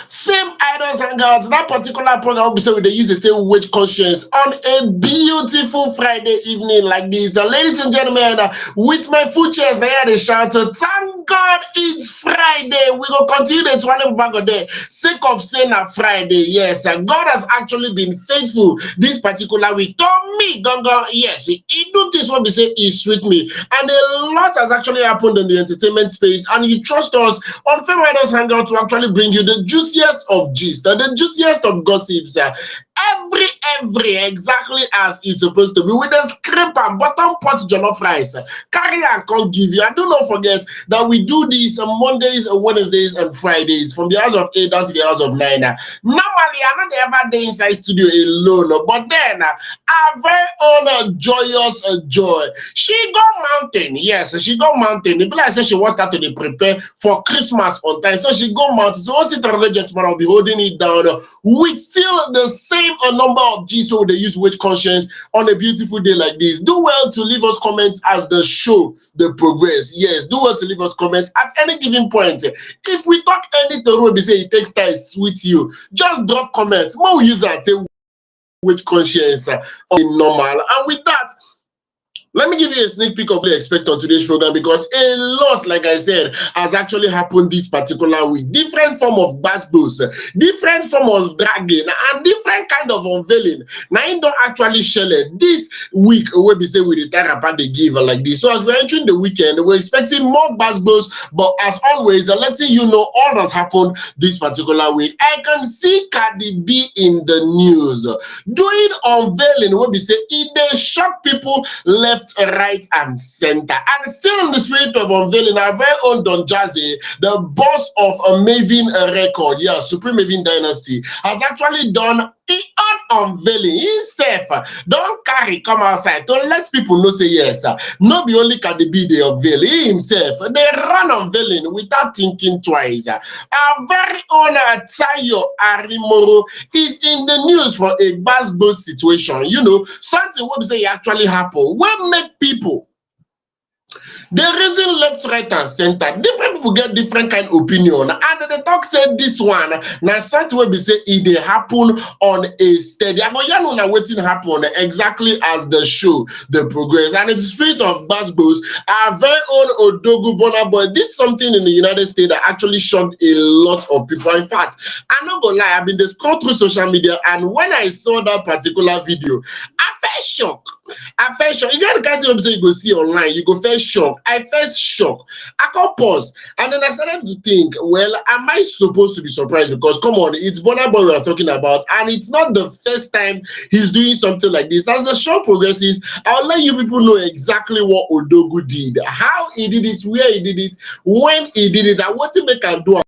FameIdols Hangout. That particular program, so they use the term wage conscience on a beautiful Friday evening like this. Ladies and gentlemen, with my full chest, they had a shout out. Thank God it's Friday. We will continue the 20 back of there. Sake of saying a Friday, yes. God has actually been faithful this particular week. To me, Gongo, yes, he do this what we say is with me. And a lot has actually happened in the entertainment space. And you trust us on FameIdols Hangout to actually bring you the juiciest of gist, the juiciest of gossips. Every exactly as it's supposed to be, with a scrape and bottom pot jollof rice. Carry and come give you. And do not forget that we do this on Mondays, Wednesdays, and Fridays from the hours of 8 down to the hours of 9. Normally, I'm not ever there inside studio alone, but then our very own joyous joy. She go mountain, yes, she go mountain. The people say she wants that to prepare for Christmas on time, so she go mountain. So once it gentleman will be holding it down with still the same number of G's, so they use wage conscience on a beautiful day like this. Do well to leave us comments as the show the progress. Yes, do well to leave us comments at any given point. If we talk anything, we say it takes time with you, just drop comments. More user wage conscience on normal. And with that, let me give you a sneak peek of what to expect on today's program, because a lot, like I said, has actually happened this particular week. Different form of bass, different form of dragging, and different kind of unveiling. Now, I don't actually share it this week. Where we say we retire about the give like this. So as we're entering the weekend, we're expecting more bass, but as always, letting you know all that's happened this particular week. I can see Cardi B in the news doing unveiling. Where we say it shock people left, right, and center. And still in the spirit of unveiling, our very own Don Jazzy, the boss of a Mavin record, yeah, Supreme Mavin Dynasty, has actually done unveiling himself. Don't carry come outside to let people know say yes. Not be only Cardi B they unveil, he himself they run unveiling without thinking twice. Our very own Taye Arimoro is in the news for a buzz situation. You know, something what we say actually happened. What make people the reason left, right, and center, different people get different kind of opinion. And the talk said this one, now something will be say it they happen on a steady. I know you know waiting happen exactly as the show, the progress. And in the spirit of Bass, our very own Odogu Burna boy did something in the United States that actually shocked a lot of people. In fact, I'm not gonna lie, I've been scrolling through social media, and when I saw that particular video, I felt shocked. I felt shocked. You got the kind of say you go see online, you go first shock. I first shocked. I can't pause. And then I started to think, well, am I supposed to be surprised? Because come on, it's Burna boy we are talking about, and it's not the first time he's doing something like this. As the show progresses, I'll let you people know exactly what Odogu did, how he did it, where he did it, when he did it, and what he can do.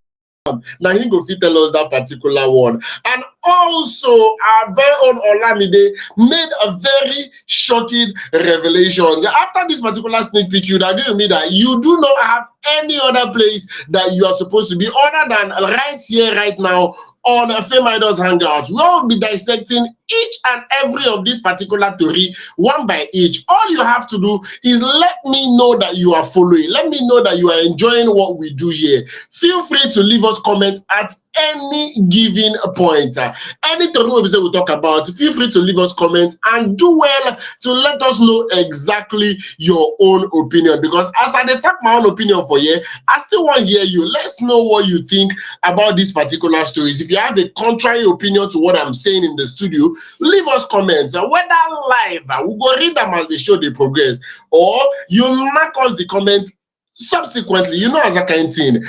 Now he go fit tell us that particular one. And also our very own Olamide made a very shocking revelation. After this particular sneak peek, you'd agree with me that you do not have any other place that you are supposed to be other than right here, right now on FameIdols Hangout. We will be dissecting each and every of these particular theory one by each. All you have to do is let me know that you are following. Let me know that you are enjoying what we do here. Feel free to leave us comments at any given point. Any theory we'll talk about, feel free to leave us comments and do well to let us know exactly your own opinion. Because as I take my own opinion for you, I still want to hear you. Let's know what you think about these particular stories. If you have a contrary opinion to what I'm saying in the studio, leave us comments. Whether live, we'll go read them as they show the progress, or you mark us the comments subsequently. You know, as a kind of thing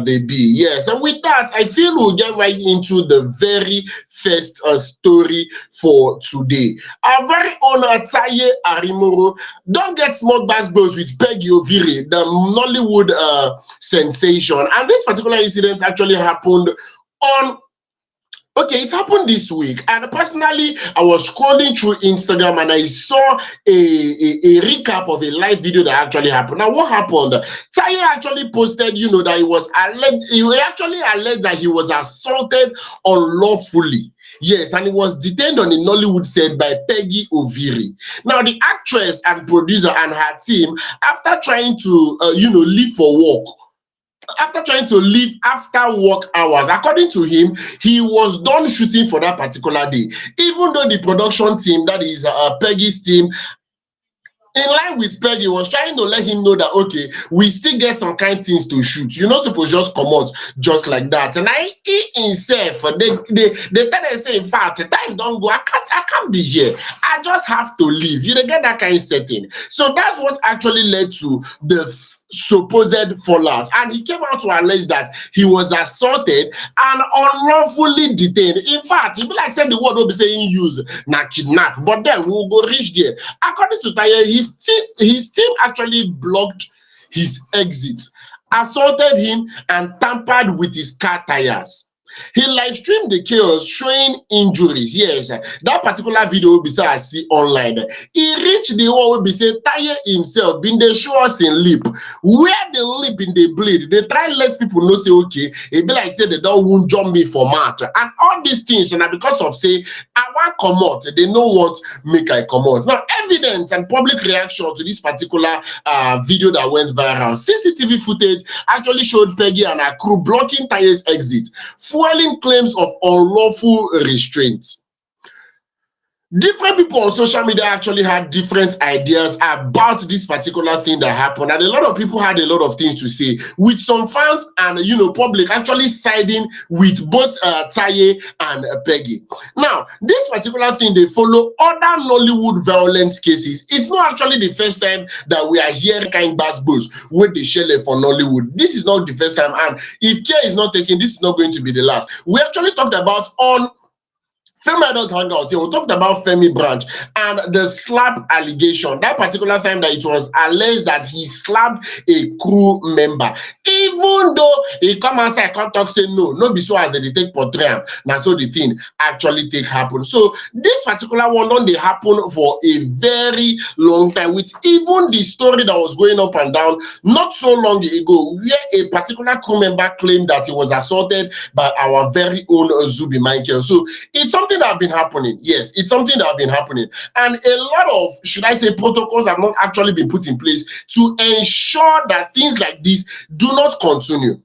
they be. Yes, and with that, I feel we'll get right into the very first story for today. Our very own Taye Arimoro don't get small bass bros with Peggy Ovire, the Nollywood sensation. And this particular incident actually happened on it happened this week, and personally, I was scrolling through Instagram and I saw a recap of a live video that actually happened. Now, what happened? Taye actually posted, you know, that he actually alleged that he was assaulted unlawfully. Yes, and he was detained on a Nollywood set by Peggy Ovire. Now, the actress and producer and her team, after trying to, leave for work, after trying to leave after work hours. According to him, he was done shooting for that particular day. Even though the production team, that is Peggy's team, in line with Peggy, was trying to let him know that okay, we still get some kind things to shoot. You're not supposed to just come out just like that. And he himself, they tell them say, in fact, time don't go. I can't be here. I just have to leave. You know, get that kind of setting. So that's what actually led to the supposed fallout, and he came out to allege that he was assaulted and unlawfully detained. In fact, he be like said the word will be saying use na kidnap, but then we'll go reach there. According to Taye, his team actually blocked his exit, assaulted him, and tampered with his car tires. He live streamed the chaos, showing injuries. Yes, that particular video will be say I see online. He reached the one will be say Taye himself been they show us in lip. Where the lip in the bleed, they try let people know say okay, it be like say they don't won't jump me for mat. And all these things, and because of say I want come out, they know what make I come out. Now, evidence and public reaction to this particular video that went viral. CCTV footage actually showed Peggy and her crew blocking Taye's exit, fueling claims of unlawful restraint. Different people on social media actually had different ideas about this particular thing that happened, and a lot of people had a lot of things to say, with some fans and public actually siding with both Taye and Peggy. Now, this particular thing, they follow other Nollywood violence cases. It's not actually the first time that we are hearing kind bass boost with the shell for Nollywood. This is not the first time, and if care is not taken, this is not going to be the last. We actually talked about on FameIdols Hangout here, we talked about Femi Branch and the slap allegation. That particular time that it was alleged that he slapped a crew member. Even though he come and say, I can't talk, say no be so as they take portray. Now so the thing actually take happen. So this particular one don't they happen for a very long time, with even the story that was going up and down not so long ago, where a particular crew member claimed that he was assaulted by our very own Zubi Michael. So it's something that have been happening. Yes, it's something that have been happening, and a lot of, should I say, protocols have not actually been put in place to ensure that things like this do not continue.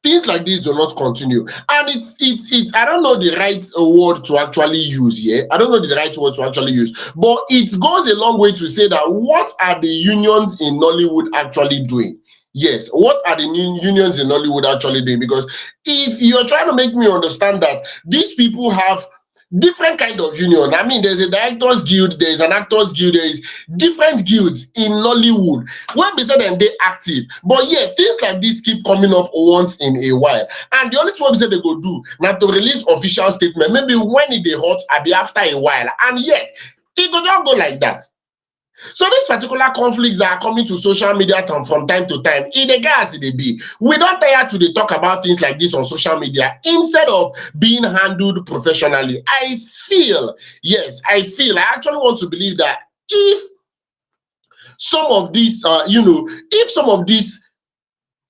Things like this do not continue, and it's I don't know the right word to actually use here. I don't know the right word to actually use, but it goes a long way to say that what are the unions in Nollywood actually doing? Yes, what are the unions in Nollywood actually doing? Because if you're trying to make me understand that these people have different kind of union. I mean, there's a directors guild, there's an actors guild, there is different guilds in Nollywood. When they say them they active, but yeah, things like this keep coming up once in a while. And the only thing we say they go do now to release official statement, maybe when it they hot, I'll be after a while. And yet, it could not go like that. So these particular conflicts that are coming to social media from time to time, in the gas it be. We don't tire to talk about things like this on social media instead of being handled professionally. I actually want to believe that if some of these, if some of these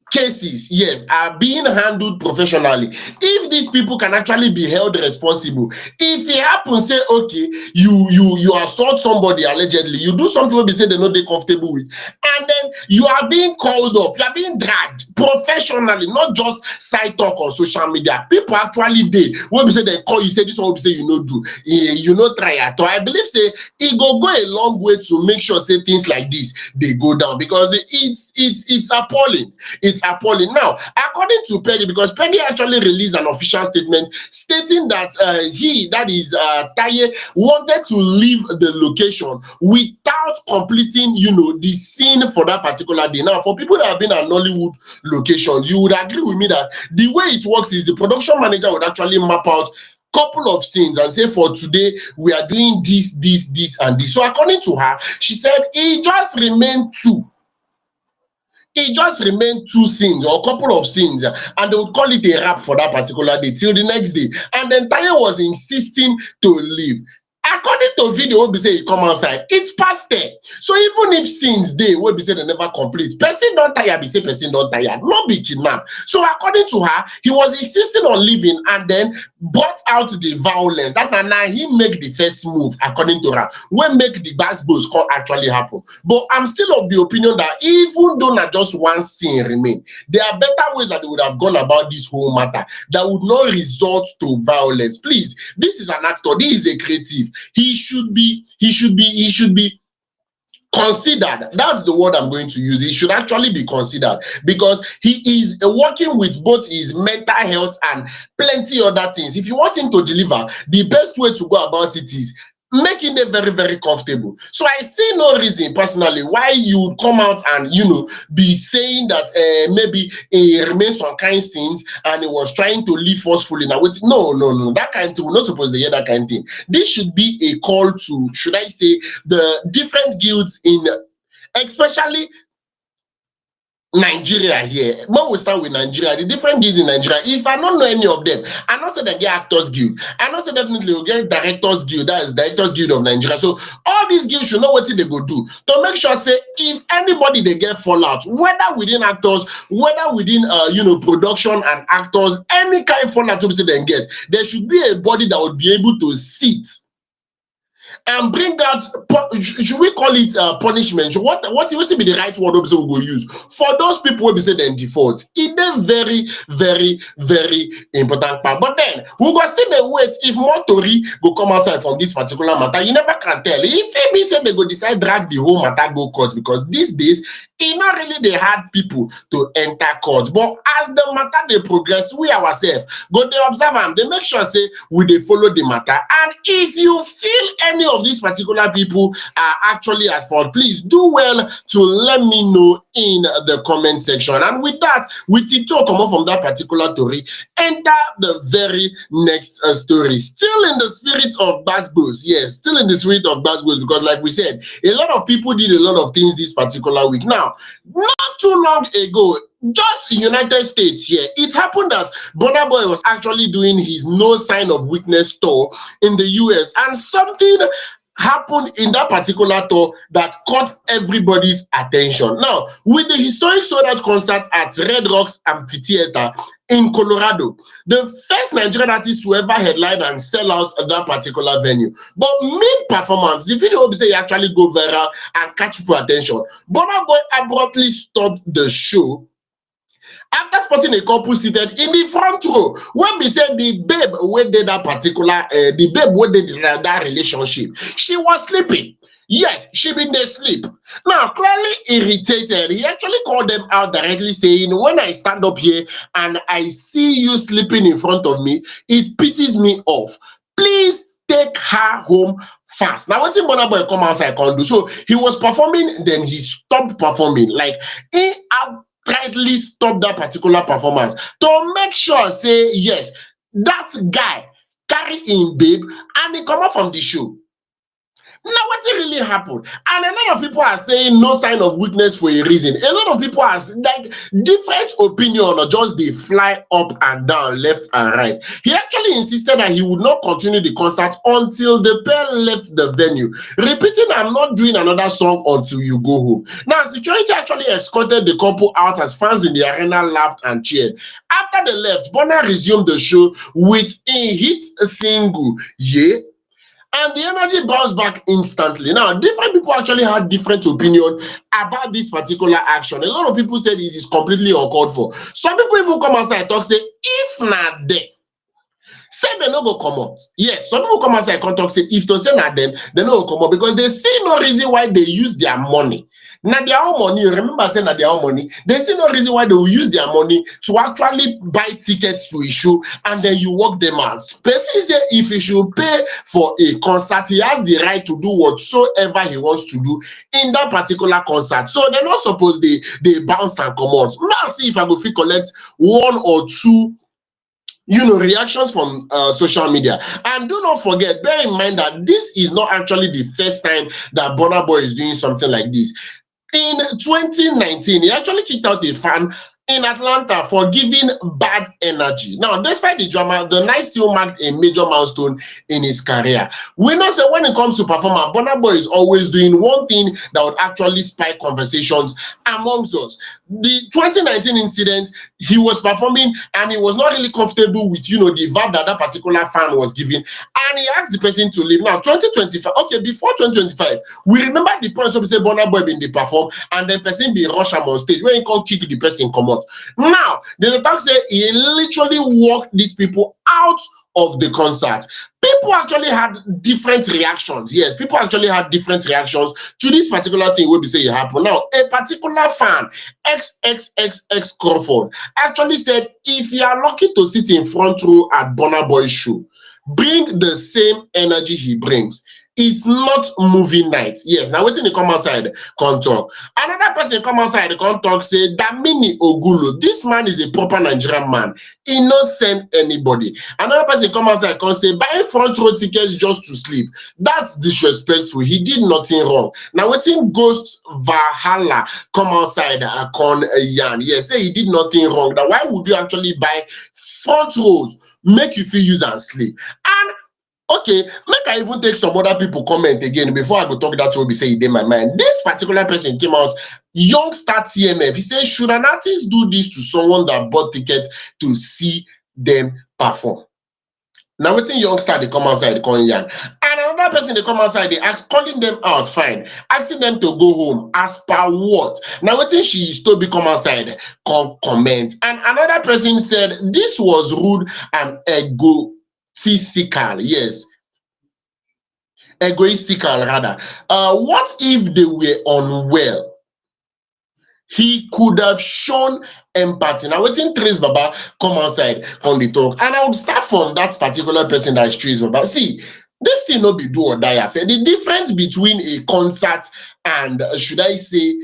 cases, yes, are being handled professionally, if these people can actually be held responsible, if it happens, say okay, you assault somebody allegedly, you do something they say they're not comfortable with, and then you are being called up, you are being dragged professionally, not just side talk on social media. People actually they when we say they call you, say this one, we say you know do, you know try at all. I believe say it go a long way to make sure say things like this they go down, because it's appalling. It's appalling. Now, according to Peggy, because Peggy actually released an official statement stating that Taye, wanted to leave the location without completing, the scene for that particular day. Now, for people that have been at Nollywood locations, you would agree with me that the way it works is the production manager would actually map out couple of scenes and say, for today we are doing this, and this. So according to her, she said it just remained two. It just remained two scenes or a couple of scenes, and they would call it a wrap for that particular day till the next day. And then Taye was insisting to leave. according to video wey be say e come outside, it's past 10. So even if sins dey wey be say they never complete, person don tire be say person don tire, no be kidnap. So according to her, he was insisting on leaving and then brought out the violence. That na he make the first move, according to her, when make the gbas call actually happen. But I'm still of the opinion that even though not just one scene remain, there are better ways that they would have gone about this whole matter that would not result to violence. Please, this is an actor, this is a creative. He should be considered. That's the word I'm going to use. He should actually be considered because he is working with both his mental health and plenty other things. If you want him to deliver, the best way to go about it is making them very, very comfortable. So I see no reason personally why you would come out and be saying that maybe he remains on kind sins and he was trying to live forcefully. Now, no, that kind of thing. We're not supposed to hear that kind of thing. This should be a call to, should I say, the different guilds in, especially Nigeria here. When we start with Nigeria, the different guilds in Nigeria, if I don't know any of them, I know say they get Actors Guild. I know say definitely we'll get Directors Guild. That is Directors Guild of Nigeria. So all these guilds should know what they go do to make sure say if anybody they get fallout, whether within actors, whether within production and actors, any kind of fallout to say they get, there should be a body that would be able to sit and bring out, should we call it punishment? What will be the right word we go use for those people who be say they default? It's a very, very, very important part. But then we go still the wait if more tori go come outside from this particular matter. You never can tell. If it be say they go decide drag the whole matter go court, because these days it's not really they hard people to enter court. But as the matter they progress, we ourselves go they observe them, they make sure say we they follow the matter. And if you feel any of these particular people are actually at fault, please do well to let me know in the comment section. And with that, we talk come from that particular story, enter the very next story. Still in the spirit of Basbos, yes, still in the spirit of Basbos, because like we said, a lot of people did a lot of things this particular week. Now, not too long ago, just in United States here, it happened that Burna Boy was actually doing his no sign of weakness tour in the US, and something happened in that particular tour that caught everybody's attention. Now, with the historic sold-out concert at Red Rocks Amphitheater in Colorado, the first Nigerian artist to ever headline and sell out that particular venue. But mid-performance, the video will say actually go viral and catch people attention. Burna Boy abruptly stopped the show after spotting a couple seated in the front row. When we said the babe who did that particular, the babe who did that relationship, she was sleeping. Yes, she been there sleep. Now, clearly irritated, he actually called them out directly saying, when I stand up here and I see you sleeping in front of me, it pisses me off. Please take her home fast. Now, what did Burna Boy come outside can do? So he was performing, then he stopped performing. Like, he outrightly stopped that particular performance to make sure, say, yes, that guy carry in babe and he come out from the show. Now, what really happened? And a lot of people are saying no sign of weakness for a reason. A lot of people are like different opinion, or just they fly up and down, left and right. He actually insisted that he would not continue the concert until the pair left the venue, repeating, I'm not doing another song until you go home. Now, security actually escorted the couple out as fans in the arena laughed and cheered. After they left, Burna resumed the show with a hit single, Yeah. And the energy bounced back instantly. Now, different people actually had different opinion about this particular action. A lot of people said it is completely uncalled for. Some people even come outside and talk, say, if not them, say they no go come out. Yes, some people come outside and talk, say, if to say not them, they no go come out, because they see no reason why they use their money. Now their own money, remember saying that their own money, they see no reason why they will use their money to actually buy tickets to a show and then you work them out. Person say if he should pay for a concert, he has the right to do whatsoever he wants to do in that particular concert. So they're not supposed they bounce and come out. Now see if I go fit collect one or two reactions from social media. And do not forget, bear in mind that this is not actually the first time that Burna Boy is doing something like this. In 2019, he actually kicked out a fan in Atlanta for giving bad energy. Now, despite the drama, the night still marked a major milestone in his career. We know that when it comes to performance, Burna Boy is always doing one thing that would actually spike conversations amongst us. The 2019 incident, he was performing and he was not really comfortable with, the vibe that that particular fan was giving, and he asked the person to leave. Now, 2025, okay, before 2025, we remember the point where we say Burna Boy been dey perform and then person be rush am on stage when he can't kick the person come out. Now, the talk say he literally walked these people out of the concert. People actually had different reactions. Yes, people actually had different reactions to this particular thing where we say it happened. Now, a particular fan, XXXX Crawford, actually said, if you are lucky to sit in front row at Burna Boy's show, bring the same energy he brings. It's not movie night. Yes, now waiting to come outside, come talk. Another person come outside, come talk, say, Damini Ogulo, this man is a proper Nigerian man. He no send anybody. Another person come outside, come say, buying front row tickets just to sleep. That's disrespectful. He did nothing wrong. Now waiting Ghost Valhalla come outside, con yarn. Yes, say he did nothing wrong. Now why would you actually buy front rows, make you feel use and sleep? And okay, make I even take some other people comment again before I go talk that will be say it in my mind. This particular person came out, youngster TMF. He says, should an artist do this to someone that bought tickets to see them perform? Now, waiting youngster, they come outside, they call young. And another person, they come outside, they ask, calling them out, fine. Asking them to go home, as per what? Now, waiting she is to be come outside, comment. And another person said, this was rude and egotistical. Yes, egoistical rather. What if they were unwell? He could have shown empathy. Now, waiting Trace Baba come outside on the talk, and I would start from that particular person that is Trace Baba. See, this thing not be do or die affair. The difference between a concert and should I say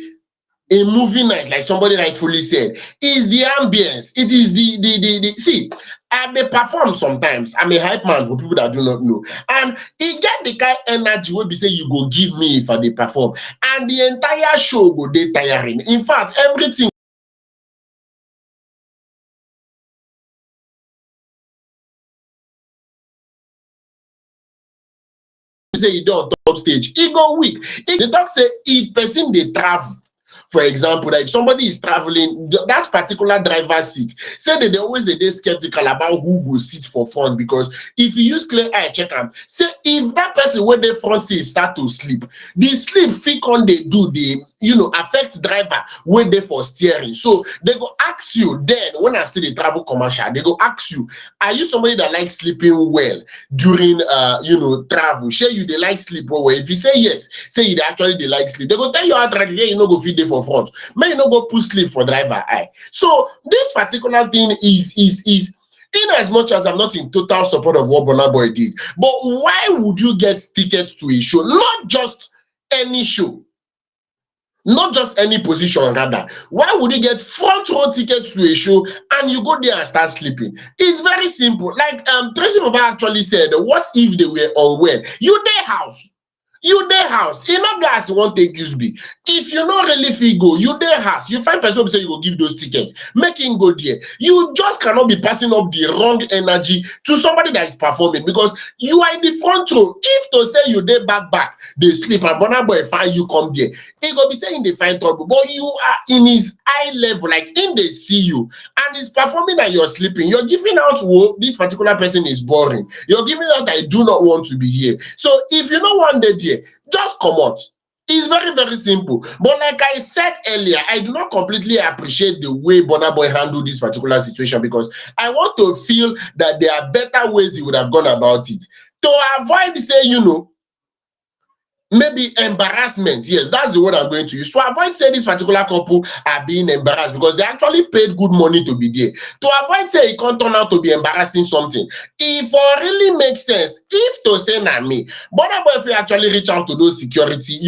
a movie night, like somebody rightfully said, is the ambience. It is the see. And they perform sometimes. I'm a hype man for people that do not know. And he get the kind of energy where be say you go give me if I they perform. And the entire show go dey tiring. In fact, everything say he do on top stage, he go weak. They talk say if person they travel. For example, like somebody is traveling, that particular driver's seat, say that they always they skeptical about who will sit for front, because if you use clear eye check them, say if that person where the front seat start to sleep, the sleep fit on they do the affect driver when they for steering. So they go ask you then when I see the travel commercial, they go ask you, are you somebody that likes sleeping well during travel? Share you they like sleep well. If you say yes, say you actually they like sleep, they go tell you outrightly, yeah, you know go feed them for front. May you not go put sleep for driver eye. So this particular thing is in as much as I'm not in total support of what Burna Boy did, but why would you get tickets to a show? Not just any show, not just any position rather. Why would you get front row tickets to a show and you go there and start sleeping? It's very simple. Like Tracy Baba actually said, what if they were unwell? You their house. You their house. You know guys won't take this be. If you not really feel go, you their house. You find person who say you go give those tickets. Make him go there. You just cannot be passing off the wrong energy to somebody that is performing, because you are in the front row. If to say you there back, they sleep and Burna Boy find you come there, he go be saying they find trouble. But you are in his eye level, like in they see you and he's performing and you're sleeping. You're giving out, whoa, this particular person is boring. You're giving out, I do not want to be here. So if you know one day there, just come out. It's very, very simple. But like I said earlier, I do not completely appreciate the way Burna Boy handled this particular situation, because I want to feel that there are better ways he would have gone about it. To avoid, say, maybe embarrassment. Yes, that's the word I'm going to use. To avoid say this particular couple are being embarrassed because they actually paid good money to be there. To avoid say it can't turn out to be embarrassing something. If it really makes sense, if to say na me, but if you actually reach out to those security,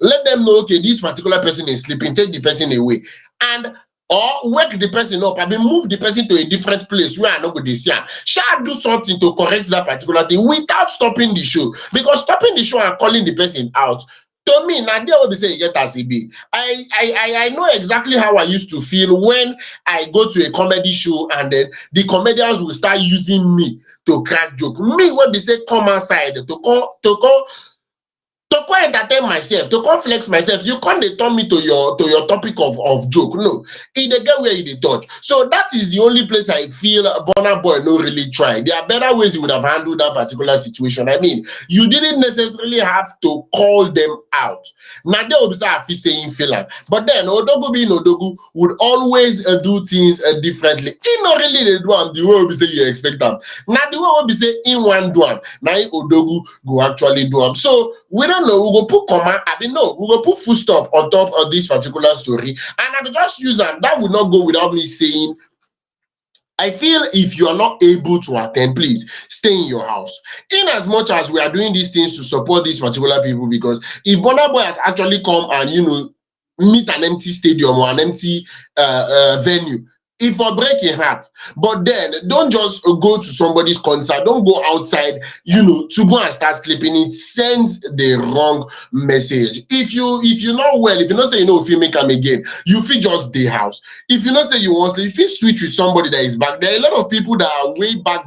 let them know, okay, this particular person is sleeping, take the person away. And or wake the person up, move the person to a different place where I know go this year. Shall do something to correct that particular thing without stopping the show. Because stopping the show and calling the person out To me, now they will be saying get as it be. I know exactly how I used to feel when I go to a comedy show and then the comedians will start using me to crack joke. Me when they say come outside to come entertain myself, to come flex myself, you can't dey turn me to your topic of joke. No, e dey get where e dey touch. So that is the only place I feel Burna Boy no really try. There are better ways he would have handled that particular situation. I mean, you didn't necessarily have to call them out. Now they will be saying Fela, but then Odogu being Odogu would always do things differently. He not really dey do am the way we say you expect am. Now the way we be say in one do am, now Odogu go actually do am. So we don't know, we go put comma, I mean no, we go put full stop on top of this particular story, and I will just use them. That will not go without me saying, I feel if you are not able to attend, please stay in your house. In as much as we are doing these things to support these particular people, because if Burna Boy has actually come and meet an empty stadium or an empty venue, if for breaking heart, but then don't just go to somebody's concert, don't go outside, to go and start sleeping. It sends the wrong message. If you're not well, if you not say if you make them again, you feel just the house. If you not say you want sleep, if you switch with somebody that is back, there are a lot of people that are way back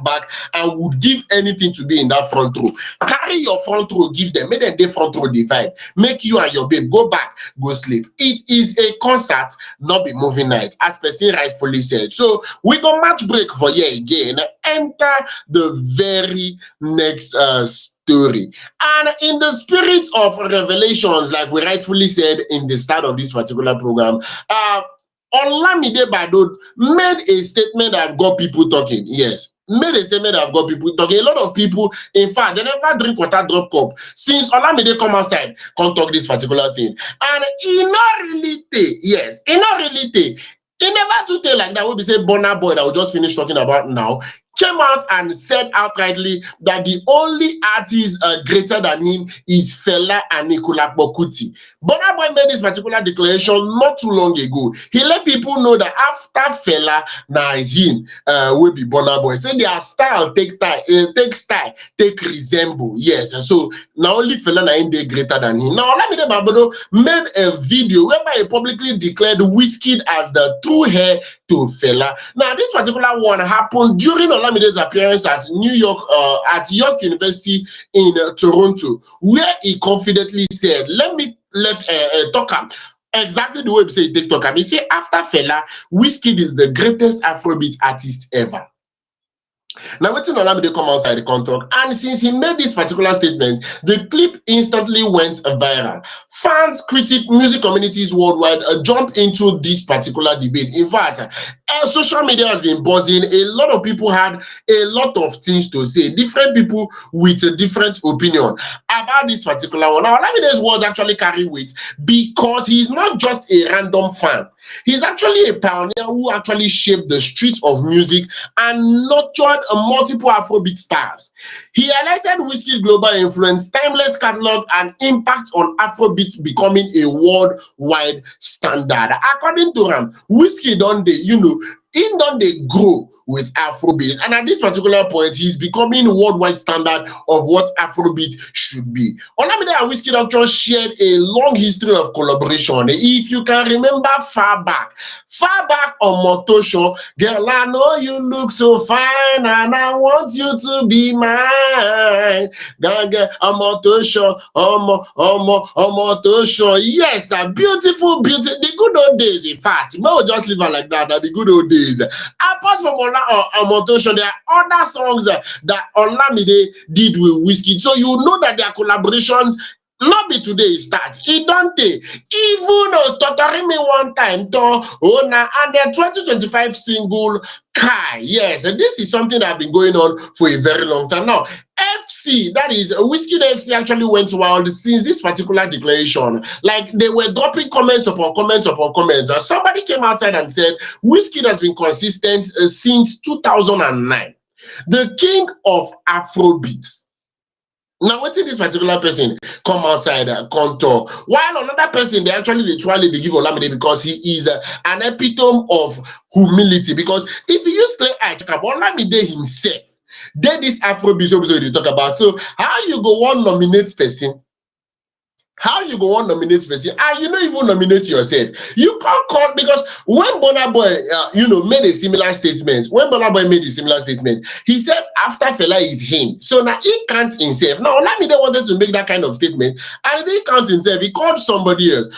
and would give anything to be in that front row. Carry your front row, give them, make them the front row divide, make you and your babe go back, go sleep. It is a concert, not be movie night, as person rightfully said. So we go match break for you again. Enter the very next story. And in the spirit of revelations, like we rightfully said in the start of this particular program, Olamide Badod made a statement that got people talking. Yes, made a statement that got people talking. A lot of people, in fact, they never drink water drop cup since Olamide come outside, come talk this particular thing. And he not really take, yes, he not really take. He never do tell like that. We be say Burna Boy that we just finished talking about now came out and said outrightly that the only artist greater than him is Fela and Nicola Bokuti. Burna Boy made this particular declaration not too long ago. He let people know that after Fela, now him will be Burna Boy. Say their style take style, take resemble. Yes, and so now only Fela na him dey greater than him. Now Olamide Badoo made a video whereby he publicly declared Wizkid as the true heir to Fela. Now this particular one happened during Olamide's appearance at at York University in Toronto, where he confidently said, let talk am exactly the way we say TikTok. He say after Fela, Wizkid is the greatest Afrobeat artist ever. Now, waiting on Olamide come outside the contract, and since he made this particular statement, the clip instantly went viral. Fans, critics, music communities worldwide jumped into this particular debate. In fact, social media has been buzzing. A lot of people had a lot of things to say. Different people with a different opinion about this particular one. Now, Olamide's words actually carry weight because he's not just a random fan. He's actually a pioneer who actually shaped the streets of music and nurtured multiple Afrobeat stars. He highlighted Wizkid's global influence, timeless catalog, and impact on Afrobeat becoming a worldwide standard. According to him, Wizkid don't they grow with Afrobeat, and at this particular point, he's becoming worldwide standard of what Afrobeat should be. Olamide and Wizkid actually shared a long history of collaboration. If you can remember far back on Moto Show, girl, I know you look so fine, and I want you to be mine. On Moto Show, on Moto Show. Yes, a beautiful, the good old days. In fact, we'll just leave it like that. The good old days. Apart from Moto Show, there are other songs that Olamide did with Wizkid. So you know that their collaborations not be today start. It don't take. Even Totorimi one time to Ona and their 2025 single Kai. Yes, and this is something that has been going on for a very long time now. FC, that is Wizkid FC, actually went wild since this particular declaration. Like they were dropping comments upon comments upon comments. And somebody came outside and said Wizkid has been consistent since 2009. The king of Afrobeats. Now, what did this particular person come outside contour? While another person, they give Olamide because he is an epitome of humility. Because if you use play I check about Olamide himself, then this Afrobeat episode they talk about. So how you go one nominate person How you go on nominate person? You don't even nominate yourself. You can't call because when Burna Boy, made a similar statement. When Burna Boy made a similar statement, he said after Fela is him. So now he can't himself. Now Olamide wanted to make that kind of statement, and he can't himself. He called somebody else.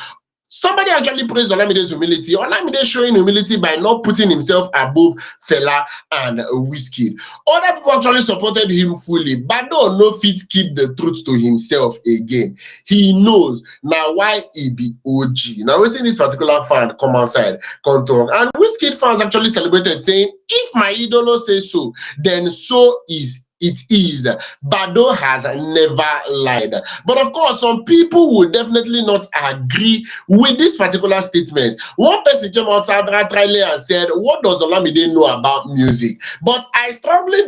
Somebody actually praised Olamide's humility. Olamide showing humility by not putting himself above Fela and Wizkid. Other people actually supported him fully, but don't know fit keep the truth to himself again. He knows now why he be OG. Now, waiting this particular fan come outside, come talk. And Wizkid fans actually celebrated, saying, if my idolo says so, then so is it is. Bado has never lied. But of course, some people would definitely not agree with this particular statement. One person came out trially and said, what does Olamide know about music? But I strongly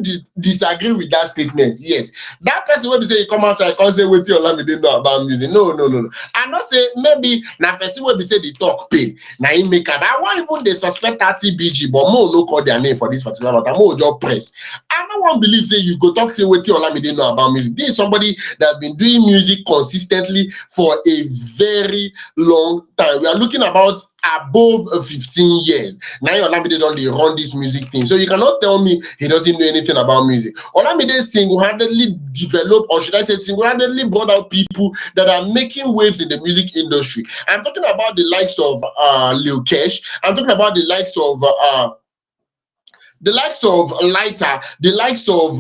disagree with that statement. Yes, that person will be say, come outside, can't say what Olamide know about music. No. I not say maybe na person will be say the talk pay. Now he make up. I want even they suspect 30 BG, but more no call their name for this particular matter. More just press. I no one believe say you go talk say wetin Olamide know about music. This is somebody that has been doing music consistently for a very long time. We are looking about above 15 years. Now Olamide don't run this music thing. So you cannot tell me he doesn't know anything about music. Olamide single-handedly developed, or should I say single-handedly brought out people that are making waves in the music industry. I'm talking about the likes of Lil Kesh. I'm talking about the likes of Lighter, the likes of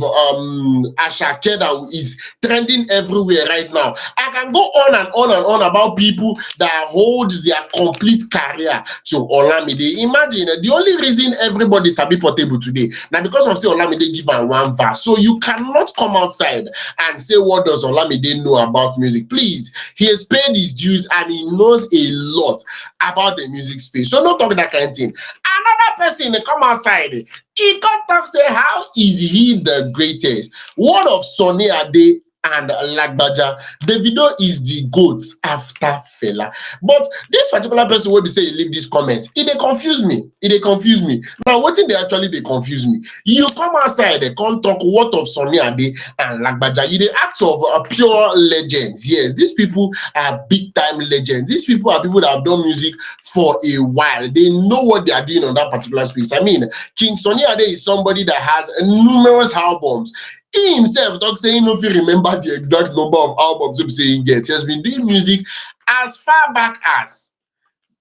Ashake that is trending everywhere right now. I can go on and on and on about people that hold their complete career to Olamide. Imagine the only reason everybody sabi Portable today now because of say Olamide give am one verse. So you cannot come outside and say what does Olamide know about music. Please, he has paid his dues and he knows a lot about the music space. So don't talk that kind of thing. Another person come outside. He can talk say how is he the greatest? What of Sonny Ade and Lagbaja? Davido is the GOAT after Fela. But this particular person will be say he leave this comment. It confuse me. Now what did they actually confuse me? You come outside, they come talk what of Sonny Ade and Lagbaja. You they ask of pure legends. Yes, these people are big time legends. These people are people that have done music for a while. They know what they are doing on that particular space. I mean, King Sonny Ade is somebody that has numerous albums. He himself don't say he no fit remember the exact number of albums he saying yet. He has been doing music as far back as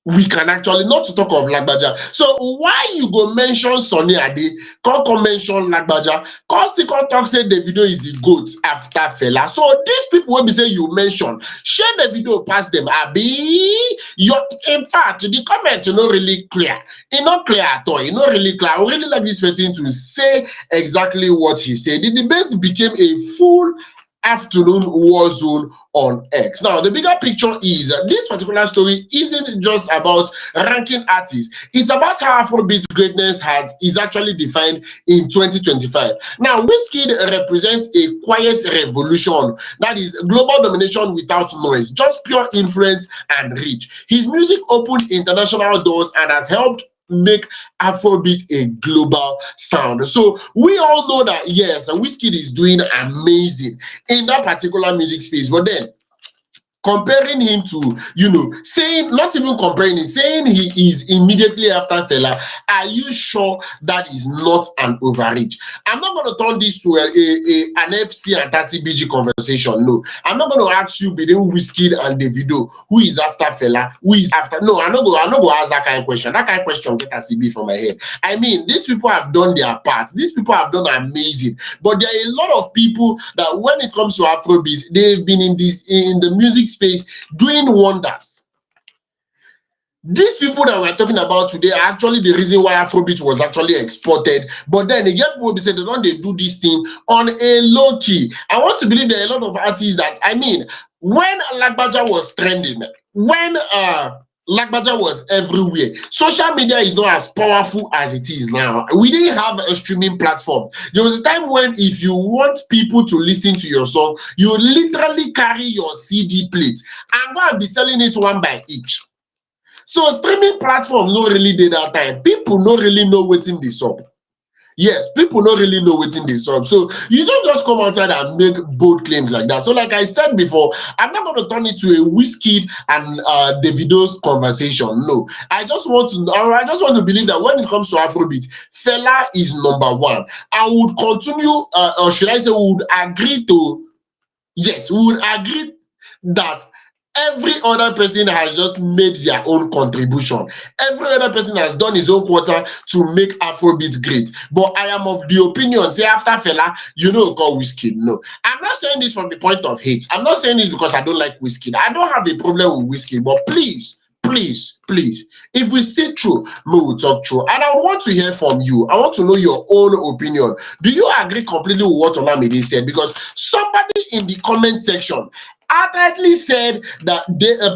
we can actually, not to talk of Lagbaja. So why you go mention Sonny Ade, come mention Lagbaja, come still come talk say the video is the GOAT after Fela. So these people will be say you mention, share the video past them. Abi, in fact, the comment is not really clear. It's not clear at all. It's not really clear. I would really like this person to say exactly what he said. The debate became a full afternoon war zone on X. Now, the bigger picture is this particular story isn't just about ranking artists. It's about how Afrobeat greatness is actually defined in 2025. Now, Wizkid represents a quiet revolution. That is global domination without noise, just pure influence and reach. His music opened international doors and has helped make Afrobeat a global sound. So we all know that yes, Wizkid is doing amazing in that particular music space, but then comparing him to, saying, not even comparing him, saying he is immediately after Fela, are you sure that is not an overreach? I'm not going to turn this to an FC and 30 BG conversation. No, I'm not going to ask you between Wizkid and Davido, who is after Fela, who is after. No, I'm not going to ask that kind of question. That kind of question get a CB from my head. I mean, these people have done their part. These people have done amazing. But there are a lot of people that when it comes to Afrobeat, they've been in the music space doing wonders. These people that we're talking about today are actually the reason why Afrobeat was actually exported. But then again, people will be saying they do this thing on a low key. I want to believe there are a lot of artists that, I mean, when Lagbaja was trending, when Lagbaja was everywhere, social media is not as powerful as it is now. We didn't have a streaming platform. There was a time when if you want people to listen to your song, you literally carry your CD plate and go and be selling it one by each. So streaming platforms don't really did that time. People don't really know what's in the song. Yes, people don't really know what's in this up. So you don't just come outside and make bold claims like that. So, like I said before, I'm not going to turn it to a Wizkid and Davido's conversation. No, I just want to believe that when it comes to Afrobeat, Fela is number one. I would continue, or should I say, we would agree to. Yes, we would agree that every other person has just made their own contribution. Every other person has done his own quota to make Afrobeat great. But I am of the opinion, say after Fela, call Wizkid. No, I'm not saying this from the point of hate. I'm not saying this because I don't like Wizkid. I don't have a problem with Wizkid, but please, if we see true, we will talk true. And I want to hear from you. I want to know your own opinion. Do you agree completely with what Olamide said? Because somebody in the comment section outrightly said that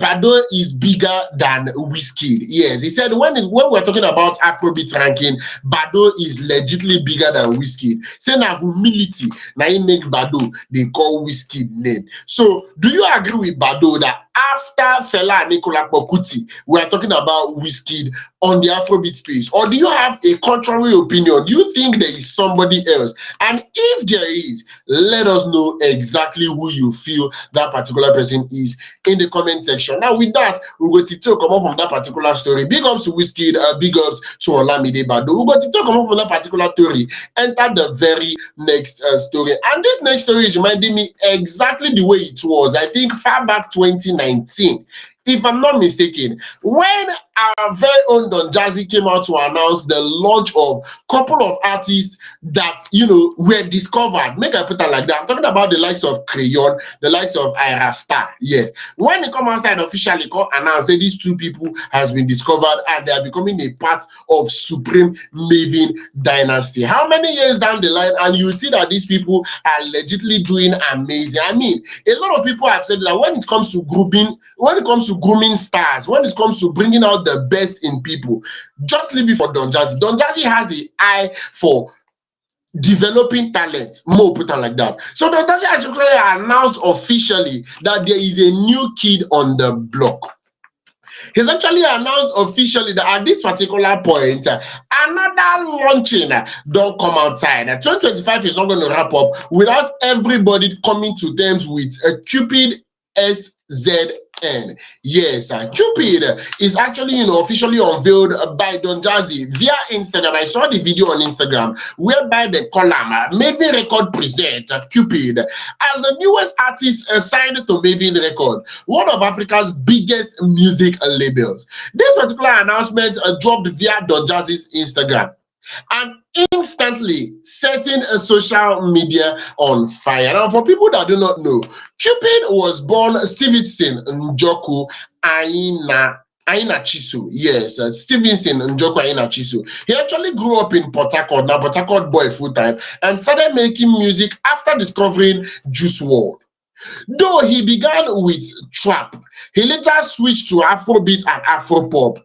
Bado is bigger than Wizkid. Yes, he said when we're talking about Afrobeat ranking, Bado is legitimately bigger than Wizkid. Say now humility, now he make Bado, they call Wizkid name. So do you agree with Bado that after Fela and Nicola Pokuti, we are talking about Wizkid on the Afrobeat space? Or do you have a contrary opinion? Do you think there is somebody else? And if there is, let us know exactly who you feel that particular person is in the comment section. Now, with that, we will TikTok come off from that particular story. Big ups to Wizkid, big ups to Olamide Bado. We will TikTok come off from that particular story. Enter the very next story. And this next story is reminding me exactly the way it was, I think, far back 2019. If I'm not mistaken, when our very own Don Jazzy came out to announce the launch of a couple of artists that were discovered. Make I put it like that. I'm talking about the likes of Crayon, the likes of Heir. Yes. When they come outside officially announce say these two people has been discovered and they are becoming a part of Supreme Mavin dynasty. How many years down the line, and you see that these people are legitimately doing amazing. I mean, a lot of people have said that when it comes to grooming stars, when it comes to bringing out the best in people, just leave it for Don Jazzy. Don Jazzy has an eye for developing talent, more put on like that. So Don Jazzy actually announced officially that there is a new kid on the block. He's actually announced officially that at this particular point, another launching don't come outside. 2025 is not going to wrap up without everybody coming to terms with a CupidSZN. Yes, Cupid is actually officially unveiled by Don Jazzy via Instagram. I saw the video on Instagram whereby the column Mavin Record present Cupid as the newest artist signed to Mavin Record, one of Africa's biggest music labels. This particular announcement dropped via Don Jazzy's Instagram and instantly setting a social media on fire. Now, for people that do not know, Cupid was born Stevenson Njoku Aina Chisu. Yes, Stevenson Njoku Aina Chisu. He actually grew up in Port Harcourt, now Port Harcourt boy full time, and started making music after discovering Juice WRLD. Though he began with trap, he later switched to Afrobeat and Afropop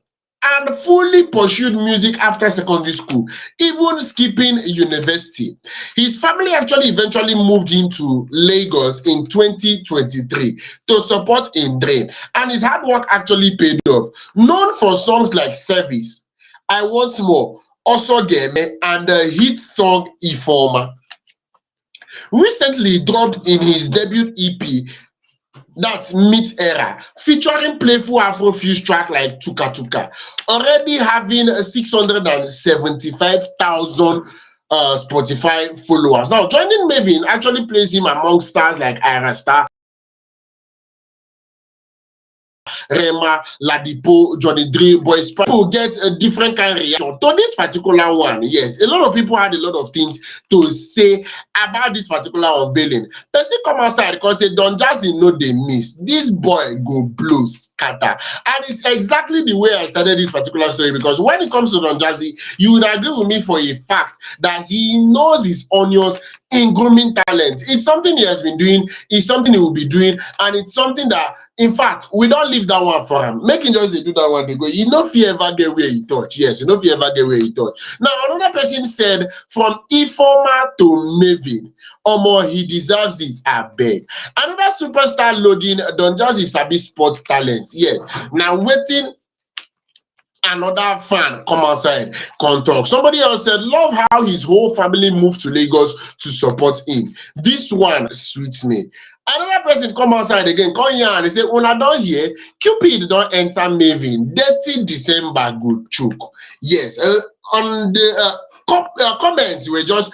and fully pursued music after secondary school, even skipping university. His family actually eventually moved into Lagos in 2023 to support in dream, and his hard work actually paid off. Known for songs like Service, I Want More, Also Game, and the hit song Ifoma. Recently dropped in his debut EP, that's Mid Era, featuring playful Afrofuse track like Tuka Tuka, already having 675,000 Spotify followers. Now, joining Mavin actually places him among stars like Heir, Rema, Ladipo, Johnny Dre, Boys. People get a different kind of reaction to this particular one. Yes, a lot of people had a lot of things to say about this particular unveiling. Person come outside because say Don Jazzy know they miss. This boy go blow scatter. And it's exactly the way I started this particular story, because when it comes to Don Jazzy, you would agree with me for a fact that he knows his onions in grooming talent. It's something he has been doing, it's something he will be doing, and it's something that, in fact, we don't leave that one for him. Making just do that one, they go, you know, if you ever get where he touch. Yes, you know, if you ever get where he touch. Now, another person said, from Ifoma to Mavin, Omo, he deserves it, I beg. Another superstar loading, Don Jazzy sabi sports talent. Yes. Now, waiting Another fan come outside, come talk. Somebody else said, love how his whole family moved to Lagos to support him. This one sweets me. Another person come outside again, come here and they say, una don hear, Cupid don't enter Mavin. 30 December good choke. Yes, on the comments were just,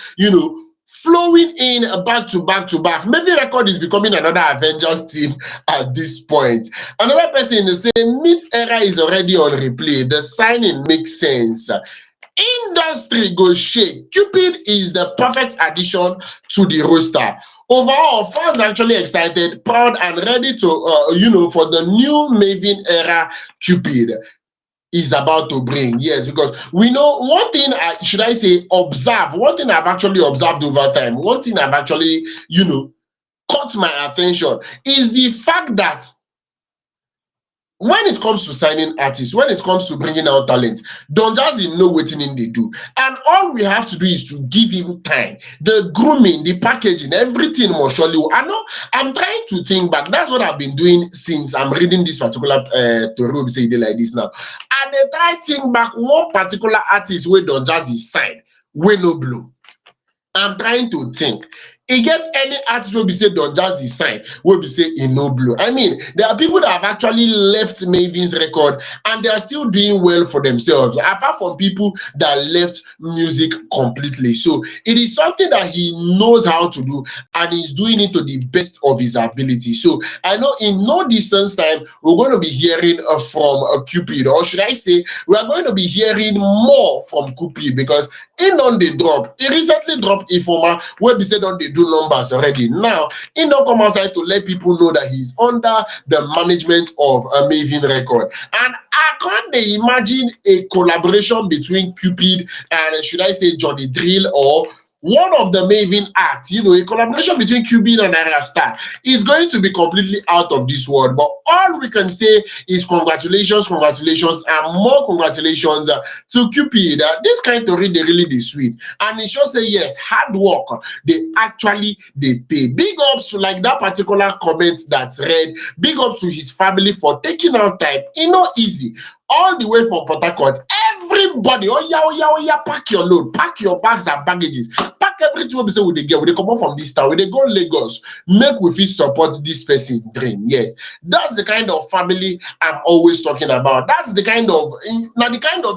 flowing in back to back to back. Maybe Record is becoming another Avengers team at this point. Another person is saying, Meet Era is already on replay. The signing makes sense. Industry goes shake. Cupid is the perfect addition to the roster. Overall, fans actually excited, proud, and ready to, for the new Mavin era Cupid is about to bring. Yes, because we know one thing, one thing I've actually observed over time, one thing I've actually, caught my attention is the fact that when it comes to signing artists, when it comes to bringing out talent, Don Jazzy know what they do. And all we have to do is to give him time. The grooming, the packaging, everything must surely. I know I'm trying to think back. That's what I've been doing since I'm reading this particular Toro say they like this now. And I try to think back one particular artist where Don Jazzy signed, we no blow. I'm trying to think. It gets any artist will be say Don Jazzy sign, will be say in no blue. I mean, there are people that have actually left Mavin's record and they are still doing well for themselves, apart from people that left music completely. So it is something that he knows how to do and he's doing it to the best of his ability. So I know in no distance time, we're going to be hearing from Cupid, or should I say, we are going to be hearing more from Cupid because in on the drop, he recently dropped Ifoma where he said on the do numbers already. Now, he don't come outside to let people know that he's under the management of a Mavin record. And I can't imagine a collaboration between Cupid and, should I say, Johnny Drill or one of the Mavin acts, a collaboration between Cupid and Heir is going to be completely out of this world. But all we can say is congratulations, and more congratulations to Cupid. This kind of read, they really sweet. And it shows say, yes, hard work, they pay. Big ups to like that particular comment that's read. Big ups to his family for taking out time. Easy. All the way from Port Harcourt, everybody, oh yeah, pack your load, pack your bags and baggages, pack everything we say with the girl, they come up from this town, we they go Lagos, make we fit support this person dream. Yes, that's the kind of family I'm always talking about. That's the kind of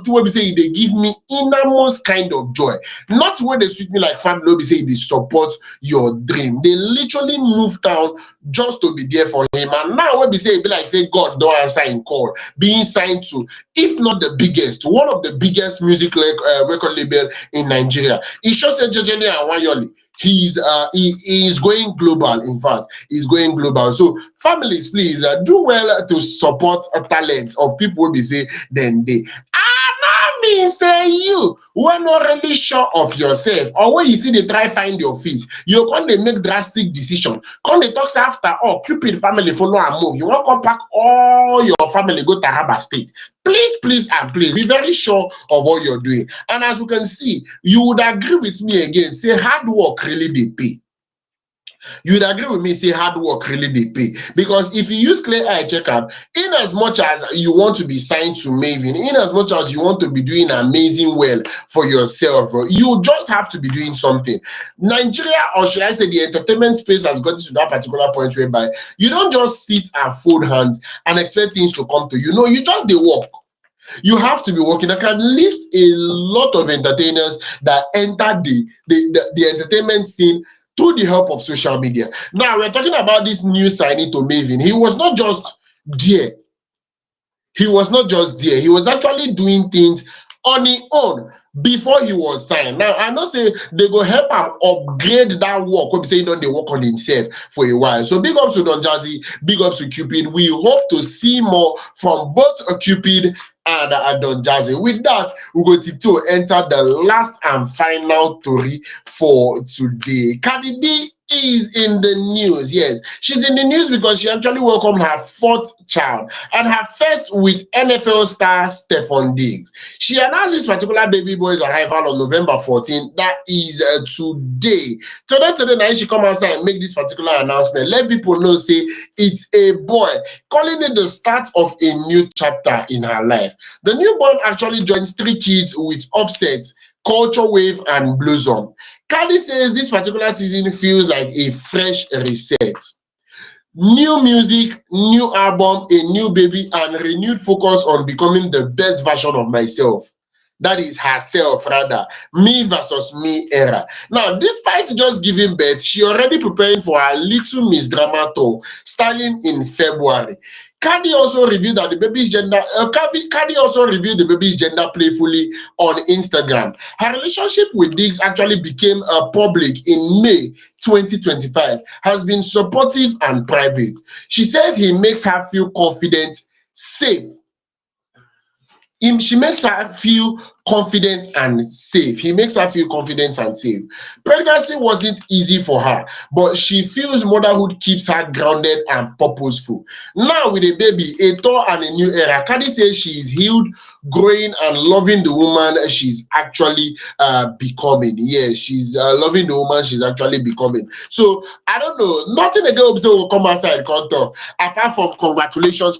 thing where we say they give me innermost kind of joy. Not when they treat me like family, we say they support your dream. They literally move town just to be there for him. And now when we say it be like say God don't answer in call, being signed to, if not the biggest, one of the biggest music record label in Nigeria. It shows that Jejene and Wanyoli, he is going global. In fact, he's going global. So families, please do well to support talents of people who be say then they. Me say you were not really sure of yourself, or when you see they try find your feet, you can't they make drastic decision. Can't they talk after Cupid family follow and move? You want to pack all your family go to Taraba State. Please be very sure of what you're doing. And as you can see, you would agree with me again. Say hard work really they pay. You would agree with me, say hard work really they pay. Because if you use clear eye checkup, in as much as you want to be signed to Mavin, in as much as you want to be doing amazing well for yourself, you just have to be doing something. Nigeria, or should I say the entertainment space, has gotten to that particular point whereby you don't just sit and fold hands and expect things to come to you. No, you just they work. You have to be working. I can list a lot of entertainers that enter the entertainment scene through the help of social media. Now, we're talking about this new signing to Mavin. He was not just there. He was not just there. He was actually doing things on his own before he was signed. Now, I know say they go help him upgrade that work. When say they work on himself for a while. So big ups to Don Jazzy, big ups to Cupid. We hope to see more from both Cupid and Don Jazzy. With that, we go to enter the last and final story for today. Cardi B is in the news. Yes, she's in the news because she actually welcomed her fourth child and her first with NFL star Stefon Diggs. She announced this particular baby boy's arrival on November 14. That is today. Today now she come outside and make this particular announcement. Let people know, say it's a boy, calling it the start of a new chapter in her life. The newborn actually joins three kids with Offset, Culture Wave, and Blossom. Cardi says this particular season feels like a fresh reset. New music, new album, a new baby, and renewed focus on becoming the best version of myself. That is herself, rather. Me versus me era. Now, despite just giving birth, she already preparing for her Little Miss Drama tour, starting in February. Cardi also revealed that the baby's gender. Cardi also revealed the baby's gender playfully on Instagram. Her relationship with Diggs actually became public in May 2025. Has been supportive and private. She says he makes her feel confident, safe. She makes her feel confident and safe. He makes her feel confident and safe. Pregnancy wasn't easy for her, but she feels motherhood keeps her grounded and purposeful. Now with a baby, a tour and a new era, Cardi says she is healed, growing and loving the woman she's actually becoming. Yes, she's loving the woman she's actually becoming. So I don't know, nothing again will come outside contour apart from congratulations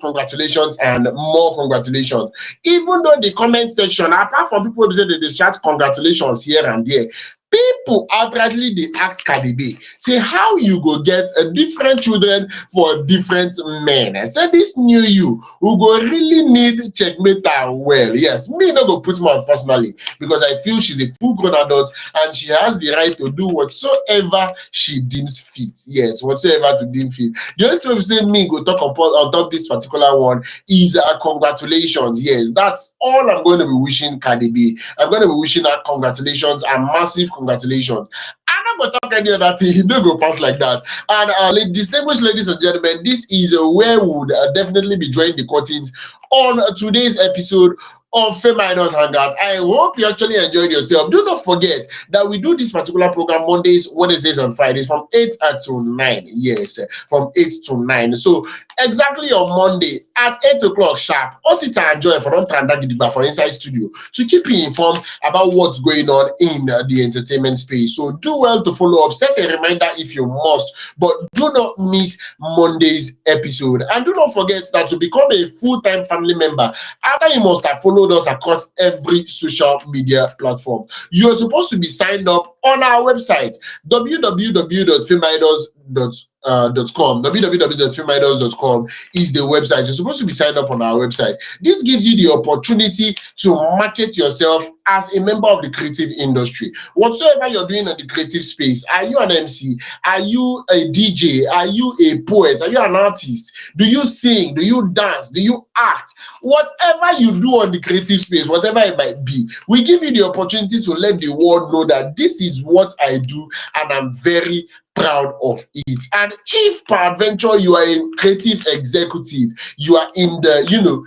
and more congratulations. Even though the comment section, apart from people who say that they shout congratulations here and there, people outrightly they ask Cardi B, say how you go get different children for different men. I said this new you who go really need checkmate her well. Yes, me not go put mouth personally because I feel she's a full-grown adult and she has the right to do whatsoever she deems fit. Yes, whatsoever to deem fit. The only thing we say me go talk on top this particular one is congratulations. Yes, that's all I'm going to be wishing Cardi B. I'm going to be wishing her congratulations and massive congratulations. I'm not going to talk any other thing. He don't go pass like that. And distinguished ladies and gentlemen, this is where we would definitely be drawing the curtains on today's episode of FameIdols Hangout. I hope you actually enjoyed yourself. Do not forget that we do this particular program Mondays, Wednesdays, and Fridays from 8 to 9. Yes, from 8 to 9. So exactly on Monday at 8 o'clock sharp, Osita and Joy for Inside Studio to keep you informed about what's going on in the entertainment space. So do well to follow up. Set a reminder if you must, but do not miss Monday's episode. And do not forget that to become a full-time family member, after you must have followed us across every social media platform, you are supposed to be signed up on our website www.fameidols.com. www.fameidols.com is the website. You're supposed to be signed up on our website. This gives you the opportunity to market yourself as a member of the creative industry. Whatsoever you're doing in the creative space, are you an MC? Are you a DJ? Are you a poet? Are you an artist? Do you sing? Do you dance? Do you act? Whatever you do on the creative space, whatever it might be, we give you the opportunity to let the world know that this is what I do and I'm very proud of it. And if peradventure you are a creative executive, you are in the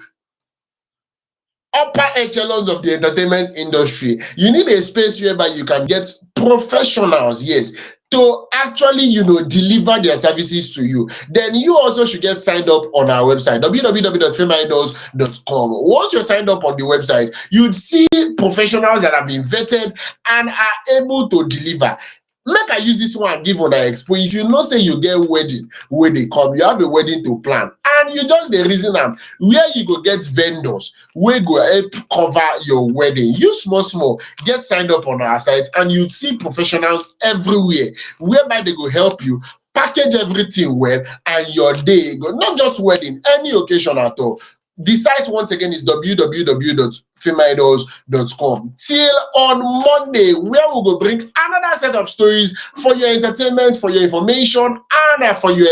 upper echelons of the entertainment industry, you need a space whereby you can get professionals, yes, to actually deliver their services to you. Then you also should get signed up on our website www.fameidols.com. Once you're signed up on the website, you'd see professionals that have been vetted and are able to deliver. Make I use this one give on expo. If you know say you get wedding where they come, you have a wedding to plan, and you just the reason where you go get vendors wey go help cover your wedding. You small get signed up on our site and you see professionals everywhere whereby they go help you package everything well, and your day go not just wedding, any occasion at all. The site once again is www.fameidols.com. Till on Monday, where we will bring another set of stories for your entertainment, for your information, and for your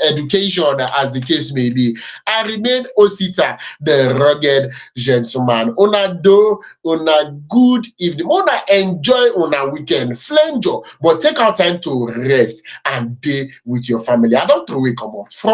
education, as the case may be. I remain Osita, the rugged gentleman. Una good evening. Una enjoy una weekend. Flenjo, but take out time to rest and day with your family. I don't throw it come out from